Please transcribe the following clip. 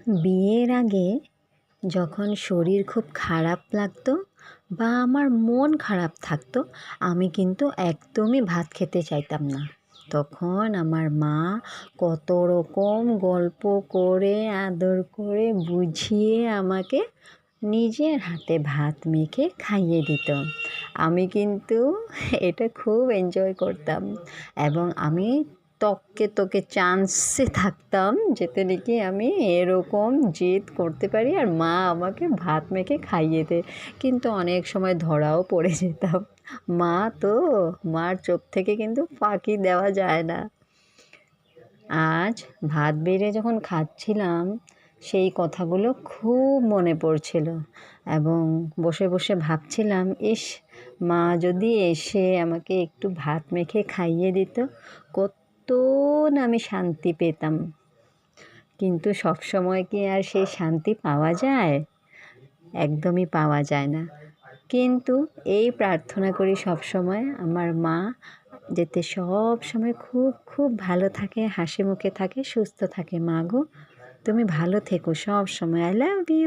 বিয়ের আগে যখন শরীর খুব খারাপ লাগতো বা আমার মন খারাপ থাকতো, আমি কিন্তু একদমই ভাত খেতে চাইতাম না। তখন আমার মা কত রকম গল্প করে, আদর করে, বুঝিয়ে আমাকে নিজের হাতে ভাত মেখে খাইয়ে দিত। আমি কিন্তু এটা খুব এনজয় করতাম এবং আমি তককে চান্সে থাকতাম যাতে নাকি আমি এরকম জেদ করতে পারি আর মা আমাকে ভাত মেখে খাইয়ে দেয়। কিন্তু অনেক সময় ধরাও পড়ে যেতাম। মা তো, মার চোখ থেকে কিন্তু ফাঁকি দেওয়া যায় না। আজ ভাত বেড়ে যখন খাচ্ছিলাম, সেই কথাগুলো খুব মনে পড়ছিল এবং বসে বসে ভাবছিলাম, ইস, মা যদি এসে আমাকে একটু ভাত মেখে খাইয়ে দিত, কত না আমি শান্তি পেতাম। কিন্তু সবসময় কি আর সেই শান্তি পাওয়া যায়? একদমই পাওয়া যায় না। কিন্তু এই প্রার্থনা করি সবসময় আমার মা যাতে সব সময় খুব খুব ভালো থাকে, হাসি মুখে থাকে, সুস্থ থাকে। মা গো, তুমি ভালো থেকো সব সময়। I love you.